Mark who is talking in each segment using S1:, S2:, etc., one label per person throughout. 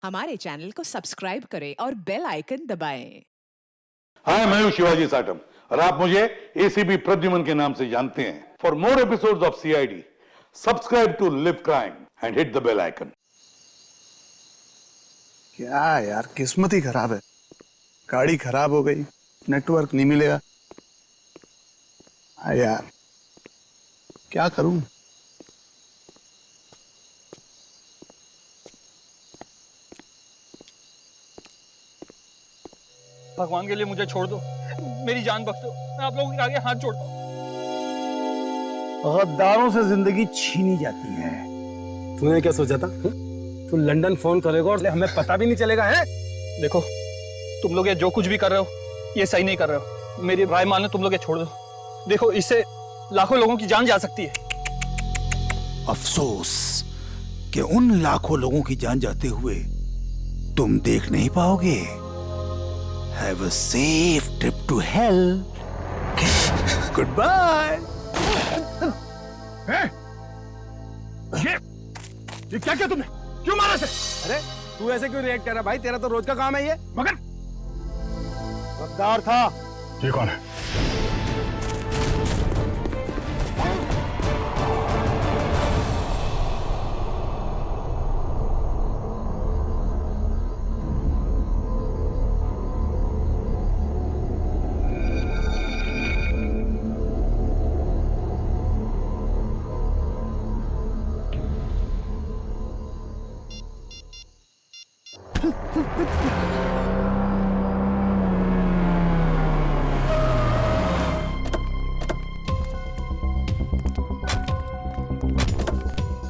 S1: हमारे चैनल को सब्सक्राइब करें और बेल आइकन दबाएं।
S2: हाय, मैं हूं शिवाजी साटम और आप मुझे एसीपी प्रद्युमन के नाम से जानते हैं। For more episodes of CID, subscribe to LIV crime and hit the bell icon.
S3: क्या यार, किस्मत ही खराब है। गाड़ी खराब हो गई, नेटवर्क नहीं मिलेगा। हाँ यार, क्या करूं।
S4: भगवान के लिए मुझे छोड़ दो, मेरी जान बख्श दो। मैं आप लोगों के आगे हाथ जोड़ता हूँ।
S3: गद्दारों से जिंदगी छीनी जाती है।
S5: तूने क्या सोचा था? तू लंदन फोन करेगा और हमें पता भी नहीं चलेगा है?
S4: देखो, तुम लोग ये जो कुछ भी कर रहे हो ये सही नहीं कर रहे हो। मेरी राय मानो, तुम लोग ये छोड़ दो। देखो, इससे लाखों लोगों की जान जा सकती है।
S3: अफसोस कि उन लाखों लोगों की जान जाते हुए तुम देख नहीं पाओगे। Have a safe trip to hell. Goodbye.
S5: ये क्या किया तुमने? क्यों मारा इसे? अरे तू ऐसे क्यों रिएक्ट कर रहा भाई? तेरा तो रोज का काम है ये। मगर गद्दार था।
S3: ये कौन है?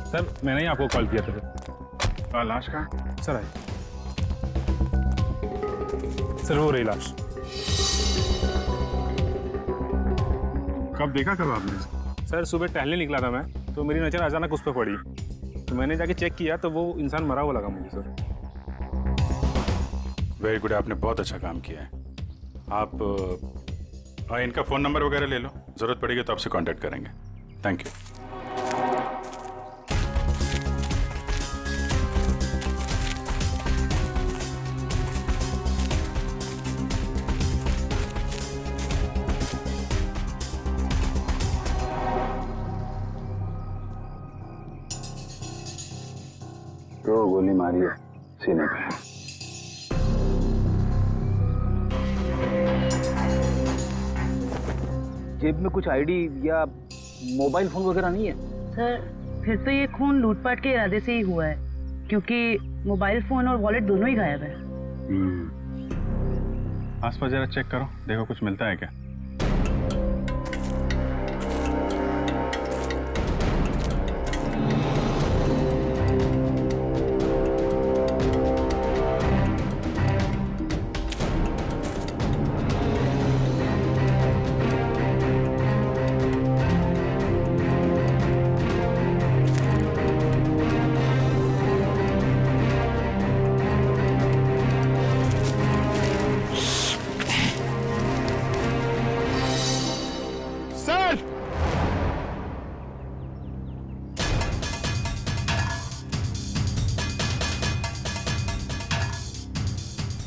S6: सर, मैंने ही आपको कॉल किया था। लाश कहाँ? Sir I. सर, वो रही लाश।
S7: कब देखा कब आपने?
S6: सर, सुबह टहलने निकला था मैं, तो मेरी नज़र अचानक उस पर पड़ी, तो मैंने जाके चेक किया तो वो इंसान मरा हुआ लगा मुझे। सर,
S7: वेरी गुड, आपने बहुत अच्छा काम किया है। आप इनका फ़ोन नंबर वगैरह ले लो, ज़रूरत पड़ेगी तो आपसे कांटेक्ट करेंगे। Thank you.
S3: दो गोली मारी है सीने पे।
S8: जेब में कुछ आईडी या मोबाइल फोन वगैरह नहीं है?
S9: सर, फिर तो ये खून लूटपाट के इरादे से ही हुआ है, क्योंकि मोबाइल फोन और वॉलेट दोनों ही गायब है।
S7: आसपास जरा चेक करो, देखो कुछ मिलता है क्या।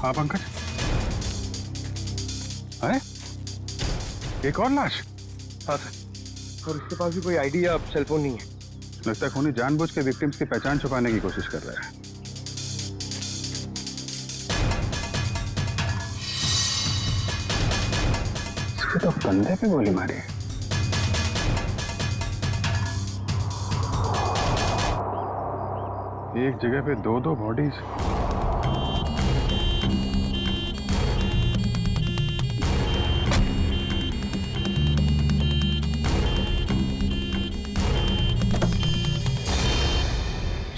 S7: हाँ पंकज, अरे एक और लाश।
S5: हाँ सर, और इसके पास भी कोई आईडी या सेलफोन नहीं है।
S7: लगता है खूनी जानबूझ के विक्टिम्स की पहचान छुपाने की कोशिश कर रहा है। इसके तो कंधे पे गोली मारी है। एक जगह पे दो दो बॉडीज।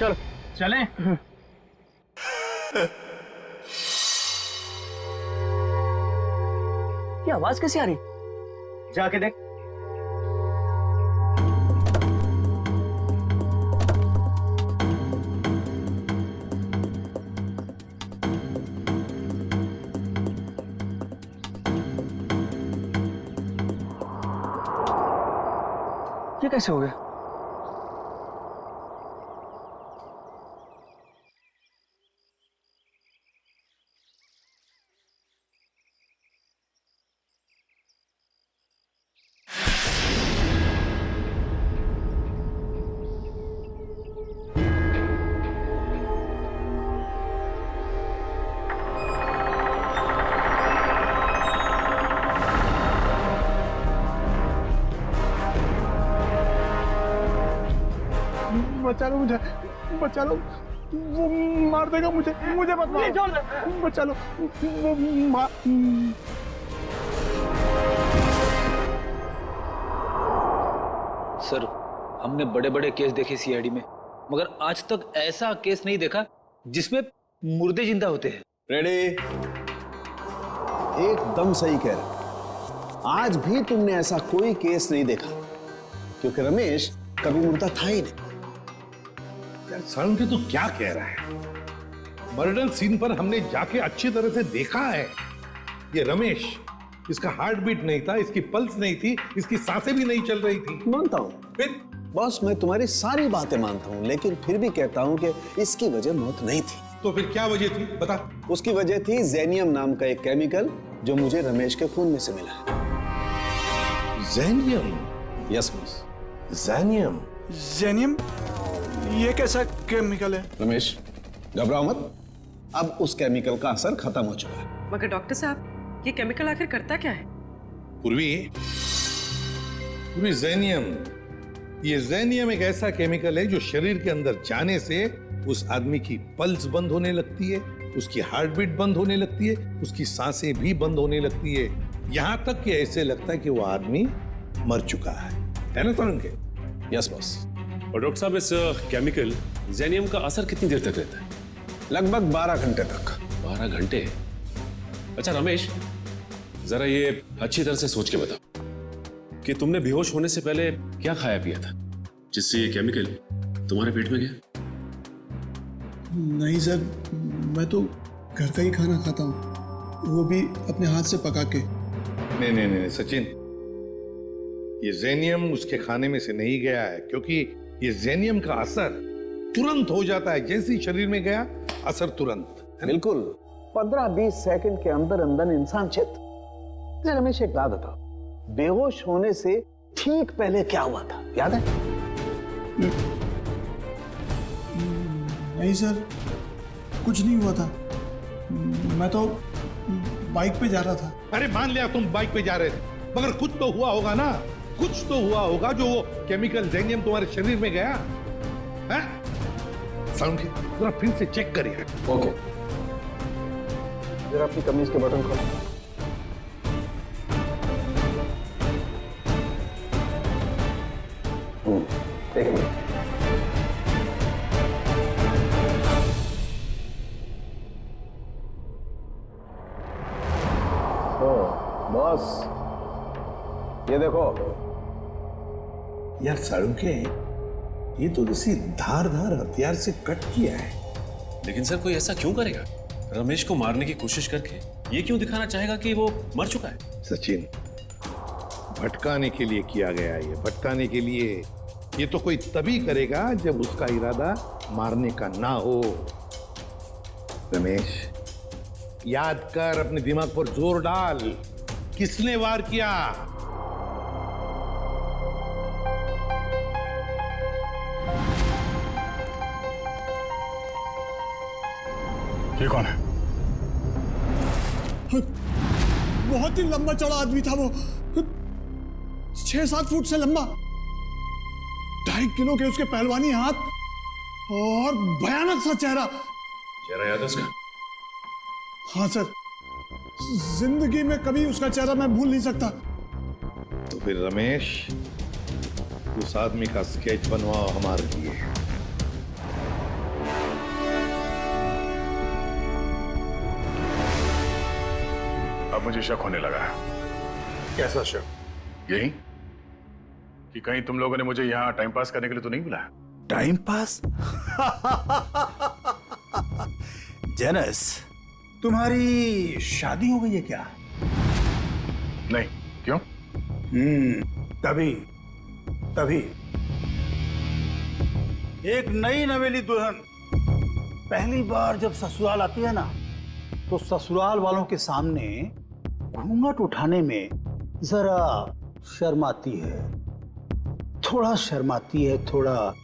S4: चलो चलें।
S8: ये आवाज कैसी आ रही?
S5: जाके देख।
S8: ये कैसे हो गया?
S5: बचा लो मुझे, बचा लो, वो मार देगा मुझे, मुझे मत मारो, बचा लो, वो मार।
S8: सर, हमने बड़े बड़े केस देखे सीआईडी में, मगर आज तक ऐसा केस नहीं देखा जिसमें मुर्दे जिंदा होते हैं।
S10: रेडी? एकदम सही कह रहे। आज भी तुमने ऐसा कोई केस नहीं देखा, क्योंकि रमेश कभी मुर्दा था ही नहीं।
S2: यार सालुंके तू क्या कह रहा है? मर्डर सीन पर हमने जाके अच्छी तरह से देखा है। ये रमेश, इसका हार्ट बीट नहीं था, इसकी पल्स नहीं थी, इसकी सांसें भी नहीं चल रही थी।
S10: मानता हूं
S2: फिर
S10: बॉस, मैं तुम्हारी सारी बातें मानता हूं, लेकिन फिर भी कहता हूं कि इसकी वजह मौत नहीं थी।
S2: तो फिर क्या वजह थी बता?
S10: उसकी वजह थी जेनियम नाम का एक केमिकल जो मुझे रमेश के खून में से मिला है।
S2: जेनियम?
S10: Yes boss.
S2: जेनियम?
S5: जेनियम? ये कैसा केमिकल है?
S10: रमेश घबराओ मत, अब उस केमिकल का असर खत्म हो चुका है।
S11: मगर डॉक्टर साहब, ये केमिकल आखिर करता क्या है?
S2: पूर्वी, जेनियम, ये जेनियम एक ऐसा केमिकल है जो शरीर के अंदर जाने से उस आदमी की पल्स बंद होने लगती है, उसकी हार्ट बीट बंद होने लगती है, उसकी सांसें भी बंद होने लगती है, यहां तक कि ऐसे लगता है कि वो आदमी मर चुका है ना सालुंके?
S10: Yes boss.
S12: और डॉक्टर साहब, इस केमिकल जेनियम का असर कितनी देर तक रहता है?
S10: लगभग 12 घंटे तक।
S12: 12 घंटे? अच्छा रमेश, जरा ये अच्छी तरह से सोच के बताओ कि तुमने बेहोश होने से पहले क्या खाया पिया था जिससे ये केमिकल तुम्हारे पेट में गया?
S5: नहीं सर, मैं तो घर का ही खाना खाता हूँ, वो भी अपने हाथ से पका के।
S2: नहीं सचिन, ये जेनियम उसके खाने में से नहीं गया है, क्योंकि ये जेनियम का असर तुरंत हो जाता है, जैसे ही शरीर में गया असर तुरंत।
S10: बिल्कुल 15-20 सेकंड के अंदर अंदर इंसान चित। रमेश एक बात बताओ, बेहोश होने से ठीक पहले क्या हुआ था, याद है?
S5: नहीं सर, कुछ नहीं हुआ था, मैं तो बाइक पे जा रहा था। अरे मान लिया तुम बाइक पे जा रहे थे, मगर कुछ तो हुआ होगा ना, कुछ तो हुआ होगा जो वो केमिकल जेनियम तुम्हारे शरीर में गया है? सालुंके, जरा फिर से चेक करिए।
S10: ओके, जरा अपनी कमीज के बटन खोलो। एक मिनट। बॉस, ये देखो।
S2: यार सालुंके, ये तो किसी धारदार हथियार से कट किया है।
S12: लेकिन सर, कोई ऐसा क्यों करेगा? रमेश को मारने की कोशिश करके ये क्यों दिखाना चाहेगा कि वो मर चुका है?
S2: सचिन, भटकाने के लिए किया गया है ये, भटकाने के लिए। ये तो कोई तभी करेगा जब उसका इरादा मारने का ना हो। रमेश, याद कर, अपने दिमाग पर जोर डाल, किसने वार किया?
S7: ये कौन है?
S5: बहुत ही लंबा चौड़ा आदमी था वो, 6-7 फुट से लंबा, 2.5 किलो के उसके पहलवानी हाथ और भयानक सा चेहरा।
S12: चेहरा याद है उसका?
S5: हाँ सर, जिंदगी में कभी उसका चेहरा मैं भूल नहीं सकता।
S2: तो फिर रमेश, उस आदमी का स्केच बनवाओ हमारे लिए।
S7: अब मुझे शक होने लगा है।
S2: कैसा शक?
S7: यही कि कहीं तुम लोगों ने मुझे यहाँ टाइम पास करने के लिए तो नहीं बुलाया?
S3: Time pass? जेनस, तुम्हारी शादी हो गई है क्या?
S7: नहीं, क्यों?
S3: तभी एक नई नवेली दुल्हन पहली बार जब ससुराल आती है ना, तो ससुराल वालों के सामने घूंघट उठाने में जरा शर्माती है, थोड़ा शर्माती है, थोड़ा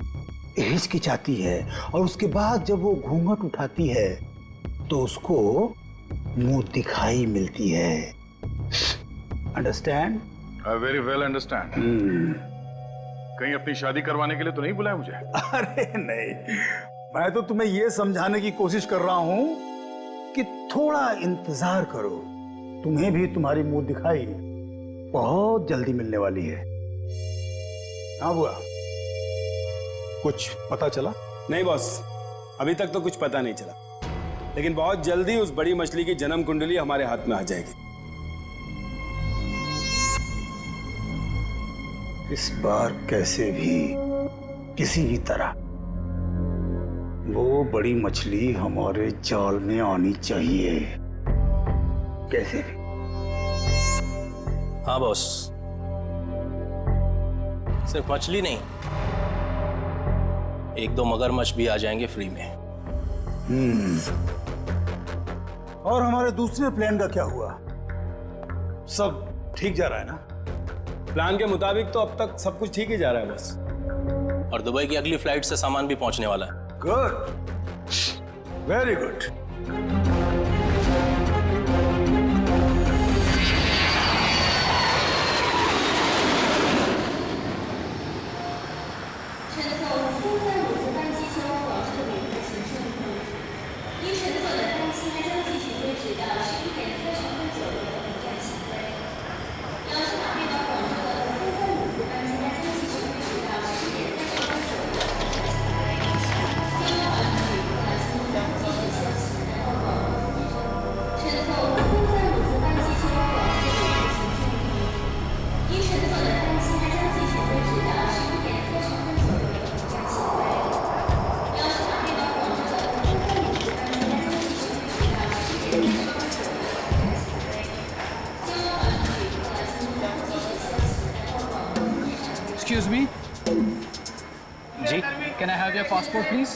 S3: हिचकिचाती है, और उसके बाद जब वो घूंघट उठाती है तो उसको मुंह दिखाई मिलती है। Understand?
S7: I very well understand. कहीं अपनी शादी करवाने के लिए तो नहीं बुलाया मुझे?
S3: अरे नहीं, मैं तो तुम्हें यह समझाने की कोशिश कर रहा हूं कि थोड़ा इंतजार करो। तुम्हें भी तुम्हारी मुंह दिखाई बहुत जल्दी मिलने वाली है। हाँ बुआ, कुछ पता चला?
S13: नहीं बॉस, अभी तक तो कुछ पता नहीं चला, लेकिन बहुत जल्दी उस बड़ी मछली की जन्म कुंडली हमारे हाथ में आ जाएगी।
S3: इस बार कैसे भी, किसी भी तरह वो बड़ी मछली हमारे जाल में आनी चाहिए, कैसे भी।
S14: हाँ बॉस, सिर्फ मछली नहीं, 1-2 मगरमच्छ भी आ जाएंगे फ्री में।
S3: और हमारे दूसरे प्लान का क्या हुआ? सब ठीक जा रहा है ना?
S13: प्लान के मुताबिक तो अब तक सब कुछ ठीक ही जा रहा है बस।
S14: और दुबई की अगली फ्लाइट से सामान भी पहुंचने वाला है।
S3: Good, very good.
S4: Excuse me. जी, can I have your passport, please?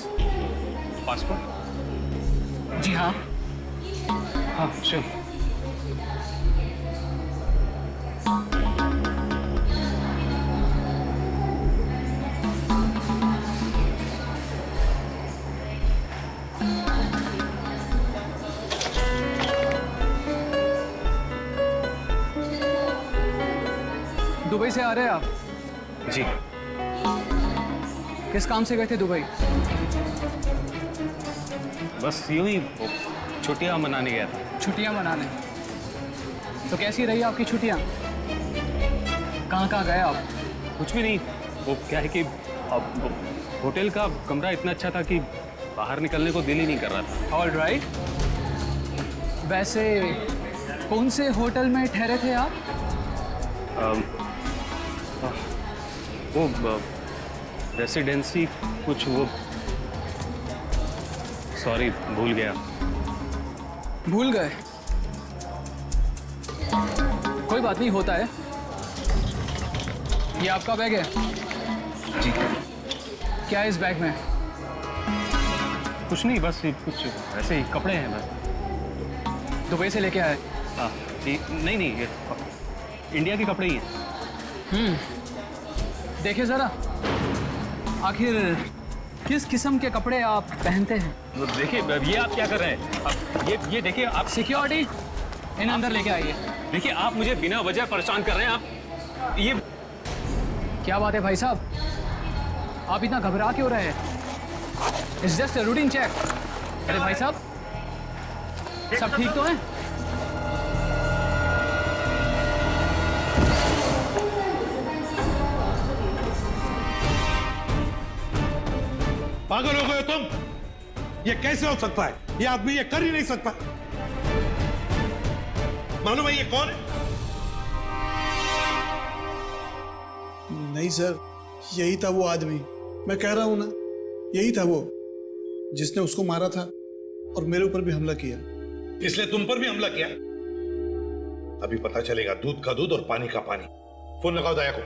S6: Passport?
S4: जी हाँ।
S6: हाँ श्योर।
S4: दुबई से आ रहे हैं आप?
S6: जी।
S4: किस काम से गए थे दुबई?
S6: बस यूं ही छुट्टियां मनाने गया था।
S4: छुट्टियां मनाने? तो कैसी रही आपकी छुट्टियां? कहाँ कहाँ गए आप?
S6: कुछ भी नहीं, वो क्या है कि अब होटल का कमरा इतना अच्छा था कि बाहर निकलने को दिल ही नहीं कर रहा था।
S4: All right. वैसे कौन से होटल में ठहरे थे आप?
S6: वो रेसिडेंसी कुछ, वो सॉरी भूल गया।
S4: भूल गए? कोई बात नहीं, होता है। ये आपका बैग है?
S6: जी।
S4: क्या है इस बैग में?
S6: कुछ नहीं, बस ये कुछ ऐसे ही कपड़े हैं बस।
S4: दुबई से लेके आए?
S6: हाँ नहीं नहीं, ये इंडिया के कपड़े ही हैं।
S4: देखिए जरा, आखिर किस किस्म के कपड़े आप पहनते हैं?
S6: देखिए, ये आप क्या कर रहे हैं? अब ये देखिए, आप
S4: सिक्योरिटी इन अंदर लेके आइए।
S6: देखिए, आप मुझे बिना वजह परेशान कर रहे हैं। आप ये
S4: क्या बात है भाई साहब, आप इतना घबरा क्यों रहे हैं? It's just a routine check. अरे भाई साहब, सब ठीक तो है?
S2: पागल हो गए तुम? ये कैसे हो सकता है? ये आदमी ये कर ही नहीं सकता। मालूम है ये कौन है?
S5: नहीं सर, यही था वो आदमी। मैं कह रहा हूं ना, यही था वो जिसने उसको मारा था और मेरे ऊपर भी हमला किया।
S2: इसलिए तुम पर भी हमला किया? अभी पता चलेगा दूध का दूध और पानी का पानी। फोन लगाओ दया को।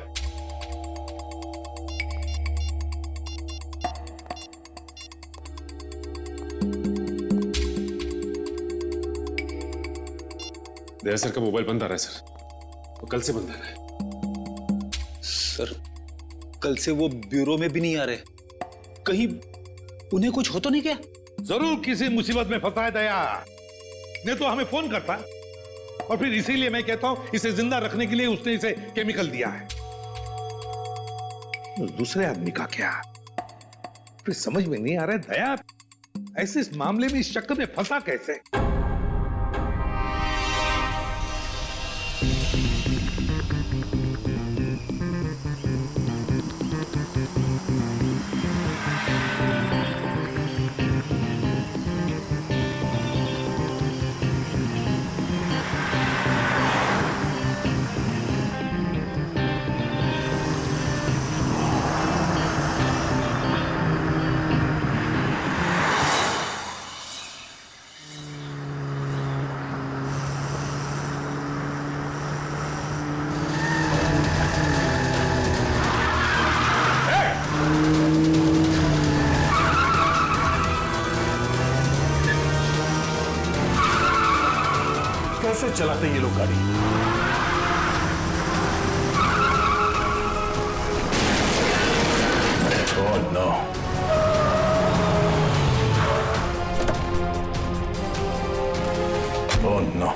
S12: दया सर का मोबाइल बंद आ रहा है सर, वो कल से बंद आ रहा है।
S8: सर, कल से वो ब्यूरो में भी नहीं आ रहे, कहीं उन्हें कुछ हो तो नहीं क्या?
S2: जरूर किसी मुसीबत में फंसा है दया, नहीं तो हमें फोन करता। और फिर इसीलिए मैं कहता हूं इसे जिंदा रखने के लिए उसने इसे केमिकल दिया है। उस दूसरे आदमी का क्या? फिर समझ में नहीं आ रहा है दया ऐसे इस मामले में इस चक्कर में फंसा कैसे?
S3: कैसे चलाते ये लोग गाड़ी?
S2: Oh no. Oh no.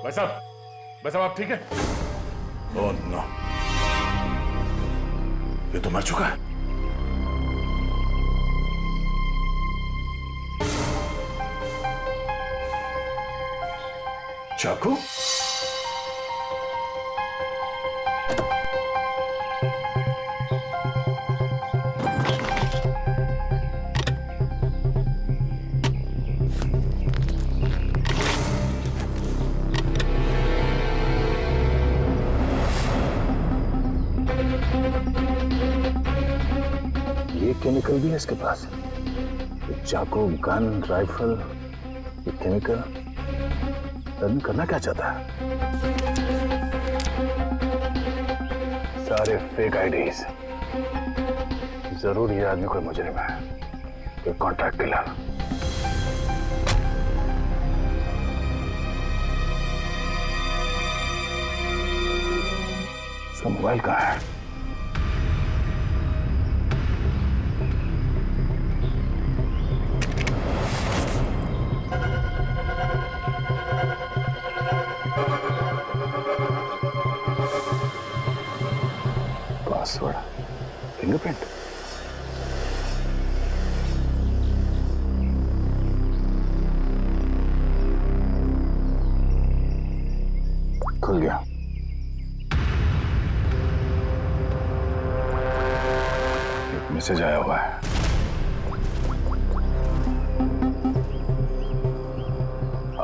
S15: भाई साहब आप ठीक है?
S2: Oh no. ये तो मर चुका है। चाकू?
S10: ये केमिकल भी है इसके पास। ये चाकू, गन, राइफल, ये केमिकल आदमी करना क्या चाहता है? सारे फेक आईडीज। जरूर ये आदमी कोई मुजरिम है, कोई कॉन्ट्रैक्ट किलर। इसका मोबाइल कहाँ है? Password, fingerprint. खुल गया। एक मैसेज आया हुआ है।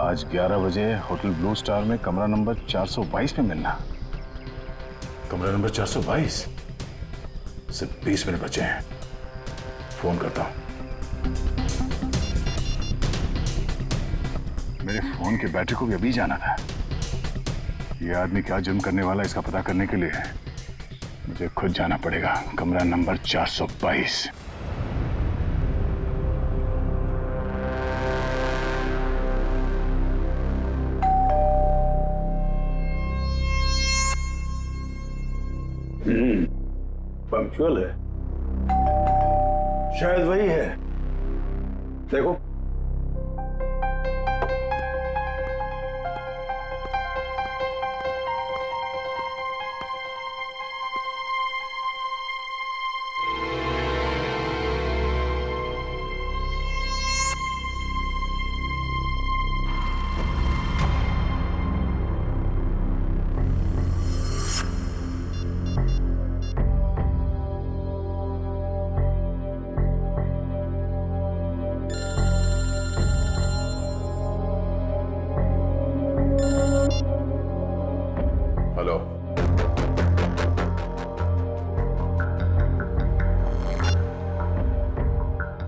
S10: आज 11 बजे होटल ब्लू स्टार में कमरा नंबर 422 में मिलना।
S15: कमरा नंबर 422? सिर्फ 20 मिनट बचे हैं, फोन करता हूं।
S10: मेरे फोन की बैटरी को भी अभी जाना था। ये आदमी क्या जुर्म करने वाला है इसका पता करने के लिए मुझे खुद जाना पड़ेगा। कमरा नंबर 422।
S3: पंक्चुअल है, शायद वही है। देखो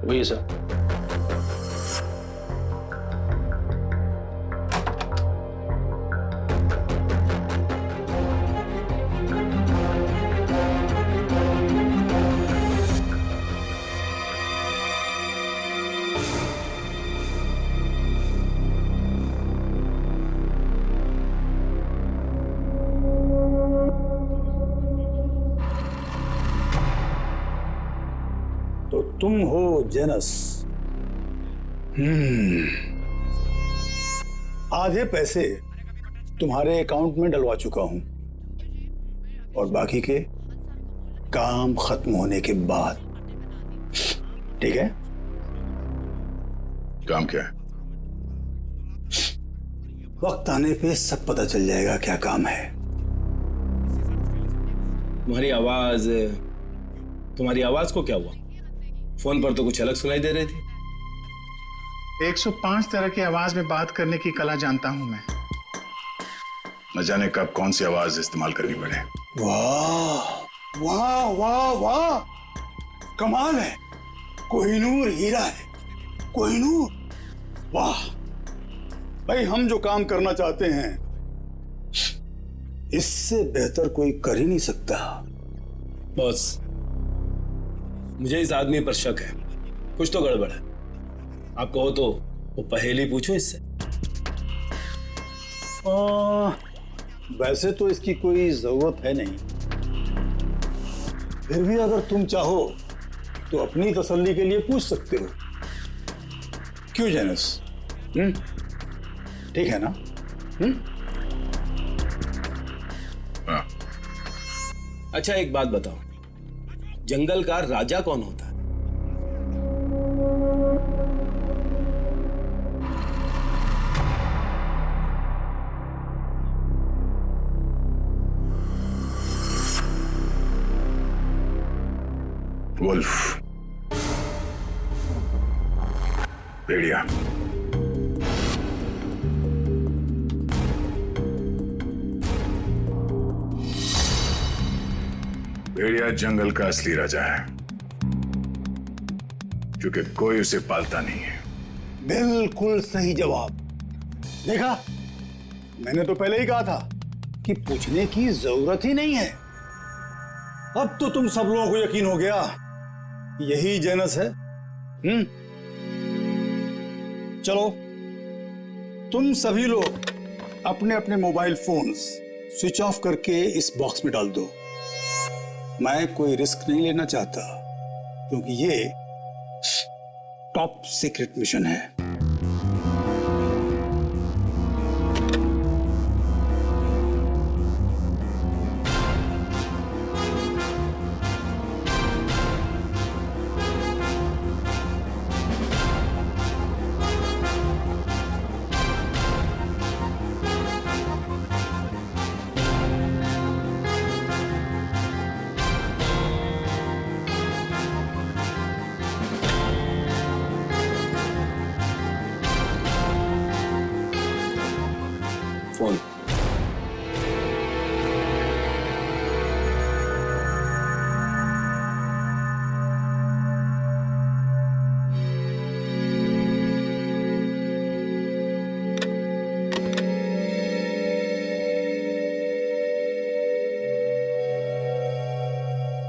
S8: वही सर।
S3: तो तुम हो जेनस? आधे पैसे तुम्हारे अकाउंट में डलवा चुका हूं और बाकी के काम खत्म होने के बाद। ठीक है?
S15: काम क्या है?
S3: वक्त आने पे सब पता चल जाएगा क्या काम है।
S13: तुम्हारी आवाज को क्या हुआ? फोन पर तो कुछ अलग सुनाई दे रही थी।
S5: 105 तरह की आवाज में बात करने की कला जानता हूं मैं।
S15: न जाने कब कौन सी आवाज इस्तेमाल करनी पड़े।
S3: वाह वाह वाह वाह, कमाल है। कोहिनूर हीरा है, कोहिनूर। वाह भाई, हम जो काम करना चाहते हैं इससे बेहतर कोई कर ही नहीं सकता।
S13: बॉस, मुझे इस आदमी पर शक है, कुछ तो गड़बड़ है। आप कहो तो वो पहेली पूछो इससे।
S3: वैसे तो इसकी कोई जरूरत है नहीं, फिर भी अगर तुम चाहो तो अपनी तसल्ली के लिए पूछ सकते हो। क्यों जेनस? ठीक है ना?
S15: हाँ।
S13: अच्छा एक बात बताओ, जंगल का राजा कौन होता है?
S15: वुल्फ, भेड़िया। भेड़िया जंगल का असली राजा है, क्योंकि कोई उसे पालता नहीं है।
S3: बिल्कुल सही जवाब। देखा, मैंने तो पहले ही कहा था कि पूछने की जरूरत ही नहीं है। अब तो तुम सब लोगों को यकीन हो गया, यही जेनस है। चलो, तुम सभी लोग अपने अपने मोबाइल फोन्स स्विच ऑफ करके इस बॉक्स में डाल दो। मैं कोई रिस्क नहीं लेना चाहता, क्योंकि ये टॉप सीक्रेट मिशन है।
S13: फोन।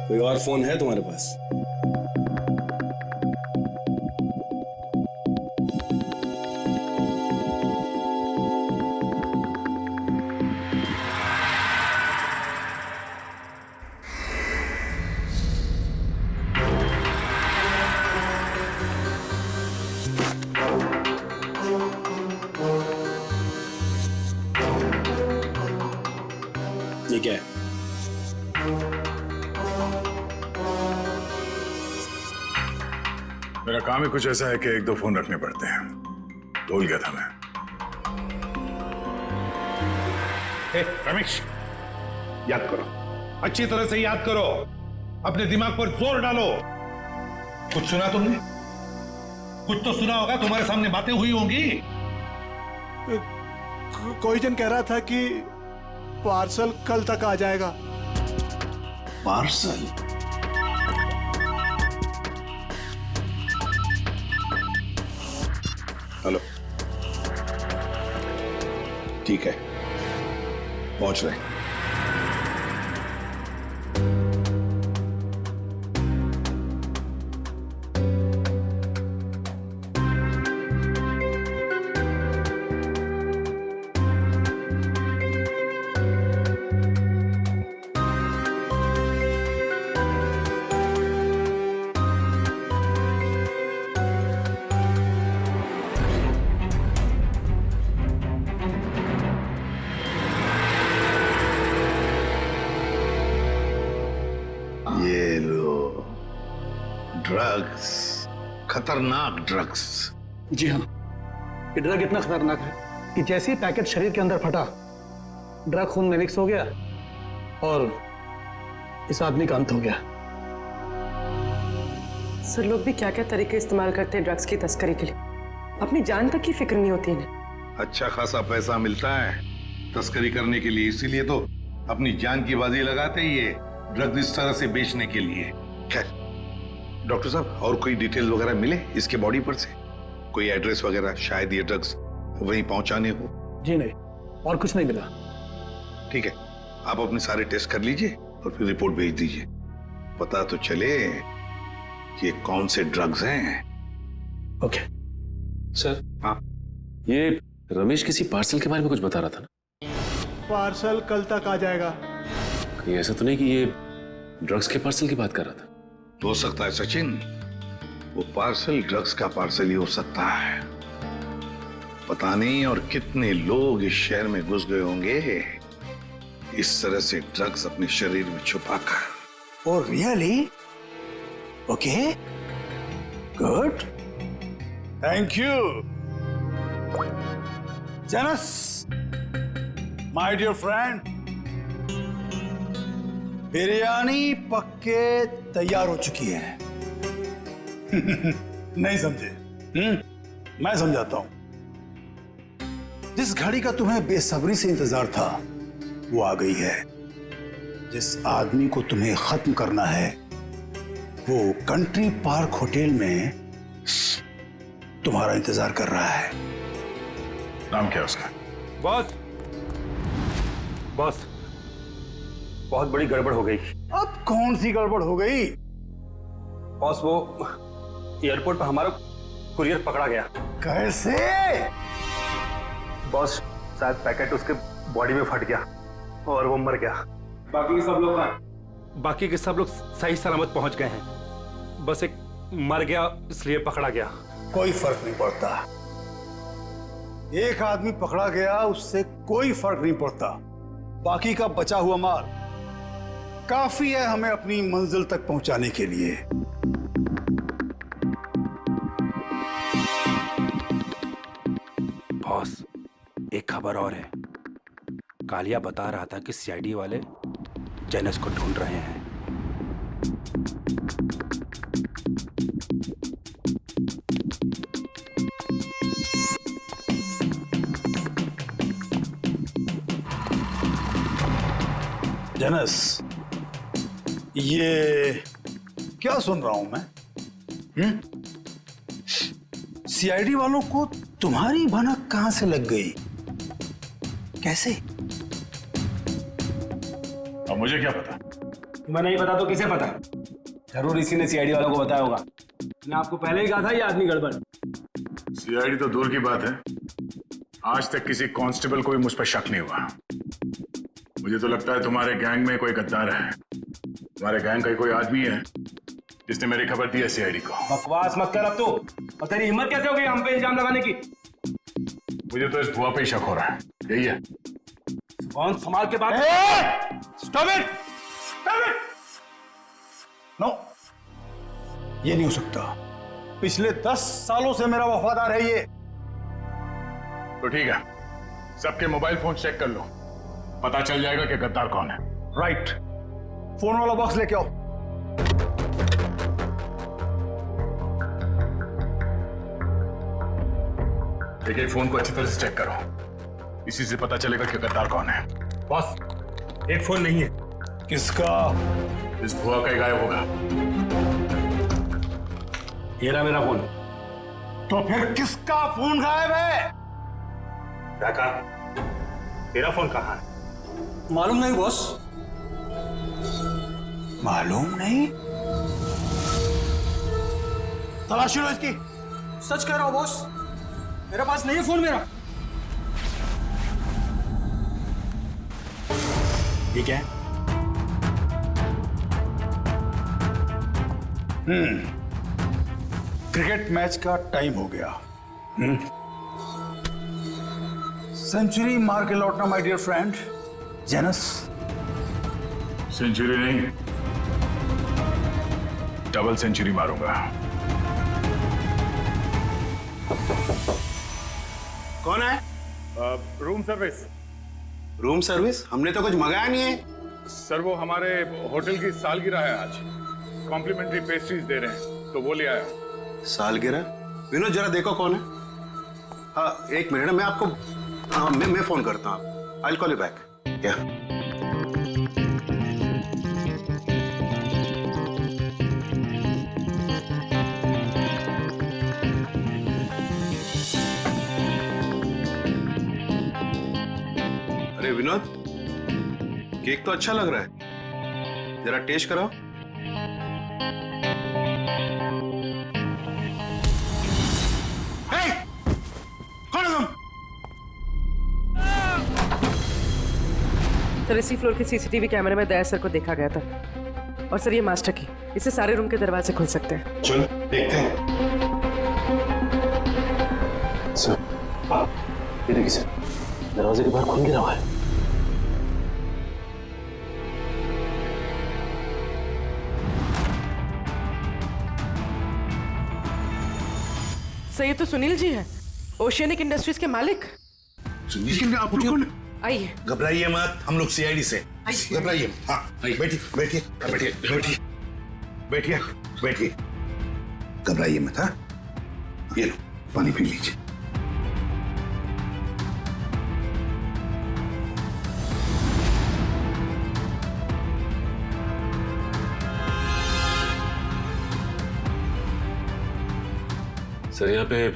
S13: कोई और फोन है तुम्हारे पास? ये क्या है?
S15: मेरा काम ही कुछ ऐसा है कि एक दो फोन रखने पड़ते हैं। भूल गया था मैं।
S2: रमेश, याद करो, अच्छी तरह से याद करो, अपने दिमाग पर जोर डालो। कुछ सुना तुमने? कुछ तो सुना होगा, तुम्हारे सामने बातें हुई होंगी।
S5: कोई जन कह रहा था कि पार्सल कल तक आ जाएगा।
S3: पार्सल?
S2: हेलो, ठीक है, पहुंच रहे हैं। ड्रग्स, खतरनाक ड्रग्स।
S3: जी हाँ, ये ड्रग इतना खतरनाक है कि जैसे ही पैकेट शरीर के अंदर फटा, ड्रग खून में मिक्स हो गया और इस आदमी का अंत हो गया।
S11: सर, लोग भी क्या क्या तरीके इस्तेमाल करते हैं ड्रग्स की तस्करी के लिए, अपनी जान तक की फिक्र नहीं होती इन्हें।
S2: अच्छा खासा पैसा मिलता है तस्करी करने के लिए, इसीलिए तो अपनी जान की बाजी लगाते ही ये ड्रग इस तरह से बेचने के लिए। खैर डॉक्टर साहब, और कोई डिटेल वगैरह मिले इसके बॉडी पर से? कोई एड्रेस वगैरह, शायद ये ड्रग्स वहीं पहुंचाने हो?
S3: जी नहीं, और कुछ नहीं मिला।
S2: ठीक है, आप अपने सारे टेस्ट कर लीजिए और फिर रिपोर्ट भेज दीजिए, पता तो चले कि ये कौन से ड्रग्स हैं।
S3: Okay
S12: sir.
S2: हाँ,
S12: ये रमेश किसी पार्सल के बारे में कुछ बता रहा था ना?
S5: पार्सल कल तक आ जाएगा।
S12: कहीं ऐसा तो नहीं कि ये ड्रग्स के पार्सल की बात कर रहा था?
S2: हो सकता है सचिन, वो पार्सल ड्रग्स का पार्सल ही हो सकता है। पता नहीं और कितने लोग इस शहर में घुस गए होंगे इस तरह से ड्रग्स अपने शरीर में छुपाकर।
S3: Oh really? Okay, good, thank you. जेनस, माय डियर फ्रेंड, बिरयानी पक्के तैयार हो चुकी है। नहीं समझे? मैं समझाता हूं। जिस घड़ी का तुम्हें बेसब्री से इंतजार था वो आ गई है। जिस आदमी को तुम्हें खत्म करना है वो कंट्री पार्क होटल में तुम्हारा इंतजार कर रहा है।
S15: नाम क्या है उसका?
S13: बॉस, बॉस, बहुत बड़ी गड़बड़ हो गई।
S3: अब कौन सी गड़बड़ हो गई?
S13: बॉस, वो एयरपोर्ट पर हमारा कुरियर पकड़ा गया।
S3: कैसे?
S13: बॉस, शायद पैकेट उसके बॉडी में फट गया और वो मर गया। बाकी के सब लोग सही सलामत पहुंच गए हैं, बस एक मर गया इसलिए पकड़ा गया।
S3: कोई फर्क नहीं पड़ता, एक आदमी पकड़ा गया उससे कोई फर्क नहीं पड़ता। बाकी का बचा हुआ माल काफी है हमें अपनी मंजिल तक पहुंचाने के लिए।
S13: बॉस, एक खबर और है। कालिया बता रहा था कि सीआईडी वाले जेनस को ढूंढ रहे हैं।
S3: जेनस, ये क्या सुन रहा हूं मैं? सीआईडी वालों को तुम्हारी भनक कहां से लग गई? कैसे?
S15: अब मुझे क्या पता?
S13: तुम्हें नहीं पता तो किसे पता? जरूर इसी ने सीआईडी वालों को बताया होगा। मैंने आपको पहले ही कहा था ये आदमी गड़बड़।
S15: सीआईडी तो दूर की बात है, आज तक किसी कांस्टेबल को भी मुझ पर शक नहीं हुआ। मुझे तो लगता है तुम्हारे गैंग में कोई गद्दार है। तुम्हारे गैंग का कोई आदमी है जिसने मेरी खबर दी है सीआईडी को।
S13: बकवास मत कर अब तो। और तेरी हिम्मत कैसे हो गई हम पे इल्जाम लगाने की?
S15: मुझे तो इस भुआ पे ही शक हो रहा है, यही है।
S13: कौन संभाल के बात?
S3: Stop it! Stop it! No, ये नहीं हो सकता। पिछले 10 सालों से मेरा वफादार है ये।
S15: तो ठीक है, सबके मोबाइल फोन चेक कर लो, पता चल जाएगा कि गद्दार कौन है।
S3: राइट, फोन वाला बॉक्स लेके आओ।
S15: देखिए, फोन को अच्छी तरह से चेक करो, इसी से पता चलेगा कि गद्दार कौन है।
S13: बॉस, एक फोन नहीं है।
S3: किसका?
S15: इस भुआ का ही गायब होगा।
S13: ये रहा मेरा फोन।
S3: तो फिर किसका फोन गायब है?
S13: काका, तेरा फोन कहाँ है?
S3: मालूम नहीं बॉस। मालूम नहीं? तलाशी लो इसकी।
S13: सच कह रहा हूँ बॉस, मेरे पास नहीं है फोन मेरा। ये क्या है?
S3: क्रिकेट मैच का टाइम हो गया। सेंचुरी मार के लौटना माय डियर फ्रेंड जेनस।
S15: सेंचुरी नहीं, डबल सेंचुरी मारूंगा।
S16: कौन है?
S15: Room service.
S16: Room service? हमने तो कुछ मंगाया नहीं है।
S15: सर वो हमारे होटल की सालगिरह है आज, कॉम्प्लीमेंट्री पेस्ट्रीज दे रहे हैं तो वो ले आया हूं।
S16: सालगिरह? विनोद जरा देखो कौन है। हाँ एक मिनट, मैं आपको मैं फोन करता हूँ। I will call you back. क्या? अरे विनोद, केक तो अच्छा लग रहा है, जरा टेस्ट कराओ। कौन है तुम?
S11: सर इसी फ्लोर के सीसीटीवी कैमरे में दया सर को देखा गया था। और सर ये मास्टर की, इससे सारे रूम के दरवाजे खुल सकते हैं।
S16: चल देखते हैं। सर ये देखिए सर, दरवाजे के बाहर खून गिरा हुआ है।
S11: सर ये तो सुनील जी हैं, ओशियनिक इंडस्ट्रीज के मालिक।
S16: सुनील, आप कौन?
S11: आइए।
S2: घबराइए मत, हम लोग सीआईडी से। घबराइए मत। हाँ बैठिए बैठिए बैठिए बैठिए बैठिए बैठिए, घबराइए मत। हाँ ये लो पानी पी लीजिए।
S12: सर यहाँ पे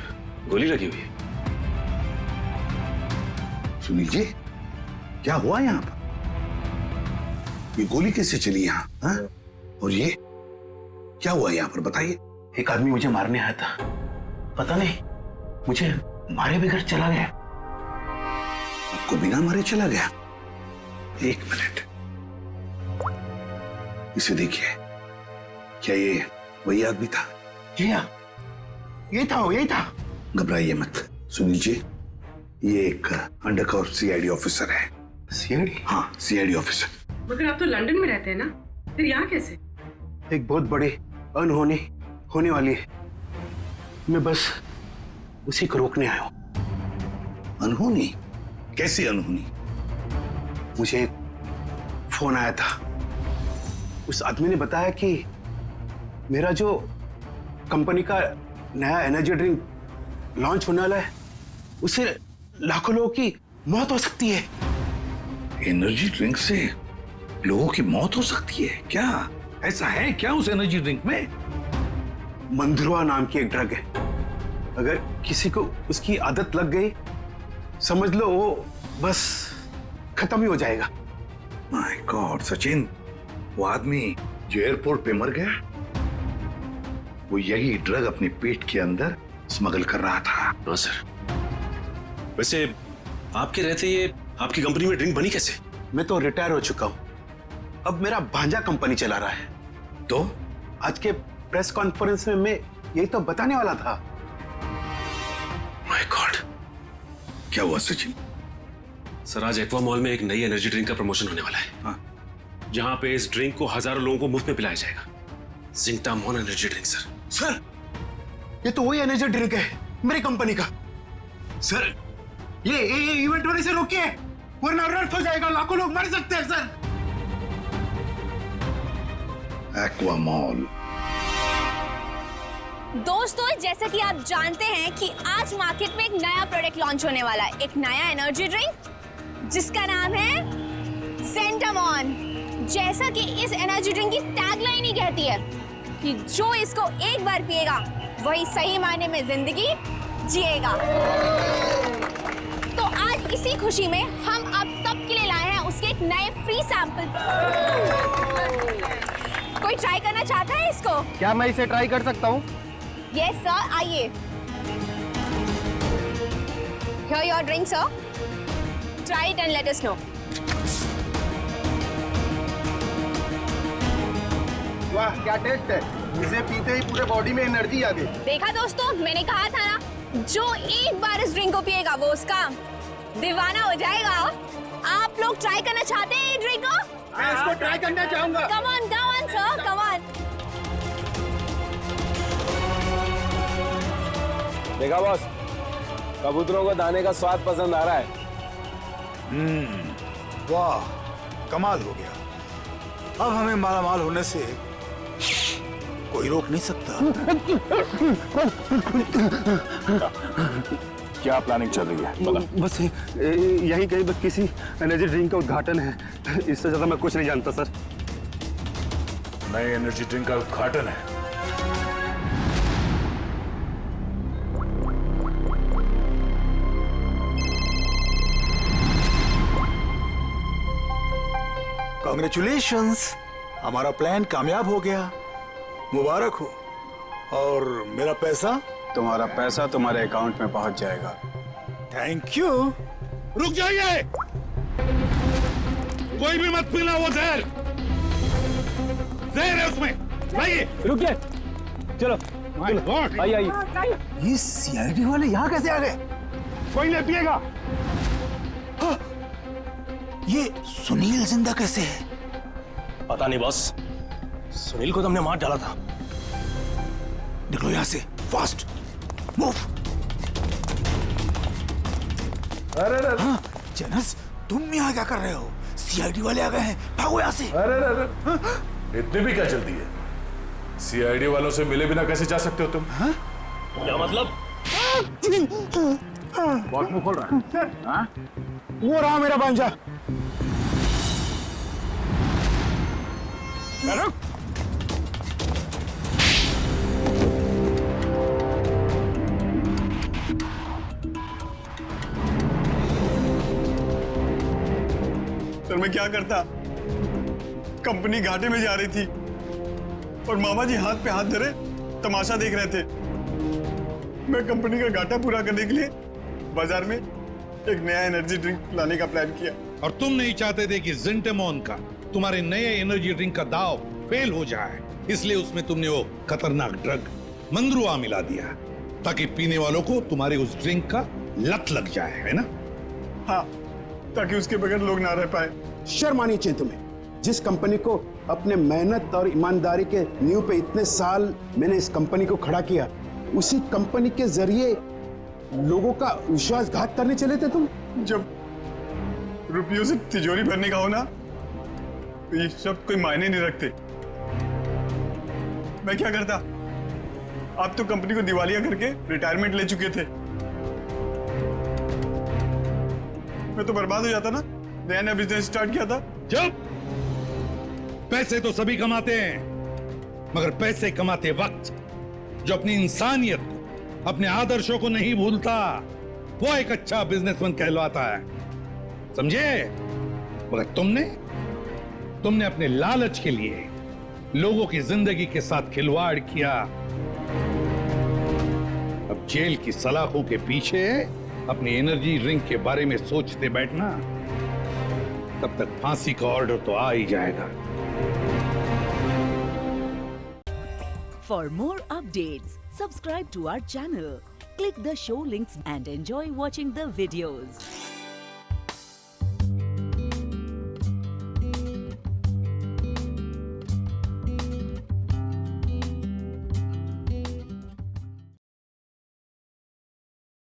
S12: गोली लगी हुई है।
S2: सुनील जी क्या हुआ यहाँ पर? ये गोली कैसे चली यहाँ? हाँ? और ये क्या हुआ यहाँ पर बताइए।
S16: एक आदमी मुझे मारने आया था, पता नहीं मुझे मारे बगैर चला गया।
S2: आपको बिना मारे चला गया? एक मिनट, इसे देखिए, क्या ये वही आदमी था?
S16: जी हाँ, यही था।
S2: घबराइए मत सुनील जी, ये एक अंडरकवर सीआईडी ऑफिसर है।
S16: सीआईडी?
S2: हाँ सीआईडी ऑफिसर।
S11: मगर आप तो लंदन में रहते हैं ना, फिर यहाँ कैसे?
S16: एक बहुत बड़ी अनहोनी होने वाली है, मैं बस उसी को रोकने आया हूँ।
S2: अनहोनी? कैसी अनहोनी?
S16: मुझे एक फोन आया था, उस आदमी ने बताया कि मेरा जो कंपनी का नया एनर्जी ड्रिंक लॉन्च होने वाला है, उससे लाखों लोगों की मौत हो सकती है।
S2: एनर्जी ड्रिंक से लोगों की मौत हो सकती है? क्या ऐसा है क्या उस एनर्जी ड्रिंक में?
S16: मंधुआ नाम की एक ड्रग है, अगर किसी को उसकी आदत लग गई, समझ लो वो बस खत्म ही हो जाएगा।
S2: माय गॉड सचिन, वो आदमी जो एयरपोर्ट पे मर गया, वो यही ड्रग अपने पेट के अंदर स्मगल कर रहा था।
S12: हाँ सर। वैसे आपके रहते ये आपकी कंपनी में ड्रिंक बनी कैसे?
S16: मैं तो रिटायर हो चुका हूं, अब मेरा भांजा कंपनी चला रहा है।
S2: तो
S16: आज के प्रेस कॉन्फ्रेंस में मैं यही तो बताने वाला था।
S12: माय गॉड,
S2: क्या हुआ सचिन?
S12: सर आज एक्वा मॉल में एक नई एनर्जी ड्रिंक का प्रमोशन होने वाला है।
S2: हाँ।
S12: जहां पे इस ड्रिंक को हजारों लोगों को मुफ्त में पिलाया जाएगा। जिंकटामॉन एनर्जी ड्रिंक सर।
S16: ये तो वही एनर्जी ड्रिंक है मेरी कंपनी का। सर ये इवेंट होने से रोकिए, वरना अनर्थ हो जाएगा, लाखों लोग मर सकते हैं सर।
S2: Aqua mall.
S17: दोस्तों जैसा कि आप जानते हैं कि आज मार्केट में एक नया प्रोडक्ट लॉन्च होने वाला है, एक नया एनर्जी ड्रिंक जिसका नाम है ज़ेंटामॉन। जैसा कि इस एनर्जी ड्रिंक की टैगलाइन ही कहती है कि जो इसको एक बार पिएगा वही सही मायने में जिंदगी जिएगा। तो आज इसी खुशी में हम आप सबके लिए लाए हैं उसके एक नए फ्री सैंपल। कोई ट्राई करना चाहता है इसको?
S18: क्या मैं इसे ट्राई कर सकता हूँ?
S17: यस सर, आइए। Here your drink, sir. Try it and let us know.
S18: वाह क्या टेस्ट है, इसे पीते ही पूरे बॉडी में एनर्जी आ गई।
S17: देखा दोस्तों, मैंने कहा था ना, जो एक बार इस ड्रिंक को पिएगा वो उसका दीवाना हो जाएगा। आप लोग ट्राई करना चाहते हैं ये ड्रिंक को?
S18: मैं इसको ट्राई करना चाहूंगा।
S17: Come on, sir, come on.
S13: देखा बॉस, कबूतरों को दाने का स्वाद पसंद आ रहा है।
S3: वाह, कमाल हो गया। अब हमें मालामाल होने से कोई रोक नहीं सकता।
S15: क्या प्लानिंग चल रही है बता।
S16: बस यही कहीं बस किसी एनर्जी ड्रिंक का उद्घाटन है, इससे ज्यादा मैं कुछ नहीं जानता सर।
S15: नए एनर्जी ड्रिंक का उद्घाटन है?
S3: कांग्रेचुलेशंस, हमारा प्लान कामयाब हो गया, मुबारक हो। और मेरा पैसा?
S16: तुम्हारा पैसा तुम्हारे अकाउंट में पहुंच जाएगा।
S3: Thank you.
S2: रुक जाइए, कोई भी मत पीना वो जहर। जहर है उसमें, लाइए।
S8: रुकिए, चलो आइए आइए।
S3: ये सीआईडी वाले यहाँ कैसे आ गए?
S2: कोई नहीं पिएगा।
S3: हाँ, ये सुनील जिंदा कैसे है?
S14: पता नहीं बॉस, सुनील को तो हमने मार डाला था।
S3: निकलो यहाँ से, फास्ट मूव।
S15: अरे
S3: हाँ, जनस, तुम यहाँ क्या कर रहे हो? सीआईडी वाले आ गए हैं, भागो यहाँ से।
S15: अरे इतनी भी क्या जल्दी है? सीआईडी वालों से मिले बिना कैसे जा सकते हो तुम?
S14: क्या मतलब?
S3: बहुत मुंह खोल रहा है। हाँ? वो रहा मेरा भांजा।
S18: सर मैं क्या करता? कंपनी घाटे में जा रही थी और मामा जी हाथ पे हाथ धरे तमाशा देख रहे थे। मैं कंपनी का घाटा पूरा करने के लिए बाजार में एक नया एनर्जी ड्रिंक लाने का प्लान किया।
S2: और तुम नहीं चाहते थे कि ज़ेंटामॉन का, तुम्हारे नए एनर्जी ड्रिंक का दाव फेल हो जाए, इसलिए उसमें तुमने वो खतरनाक ड्रग मंद्रुआ मिला दिया ताकि पीने वालों को तुम्हारे उस ड्रिंक का लत लग जाए, है ना?
S18: हाँ, ताकि उसके बगैर लोग ना रह पाए।
S16: शर्म आनी चाहिए तुम्हें। जिस कंपनी को अपने मेहनत और ईमानदारी के नींव पे इतने साल मैंने इस कंपनी को खड़ा किया, उसी कंपनी के जरिए लोगों का विश्वासघात करने चले थे तुम।
S18: जब रुपयों से तिजोरी भरने का हो ना, तो ये सब कोई मायने नहीं रखते। मैं क्या करता? आप तो कंपनी को दिवालिया करके रिटायरमेंट ले चुके थे। मैं तो बर्बाद हो जाता ना, नया नया बिजनेस स्टार्ट किया था।
S2: जब पैसे तो सभी कमाते हैं, मगर पैसे कमाते वक्त जो अपनी इंसानियत को, अपने आदर्शों को नहीं भूलता, वो एक अच्छा बिजनेसमैन कहलाता है, समझे? मगर तुमने अपने लालच के लिए लोगों की जिंदगी के साथ खिलवाड़ किया। अब जेल की सलाखों के पीछे अपनी एनर्जी ड्रिंक के बारे में सोचते बैठना, तब तक फांसी का ऑर्डर तो आ ही जाएगा।
S1: For more updates, subscribe to our channel, click the show links and enjoy watching the videos.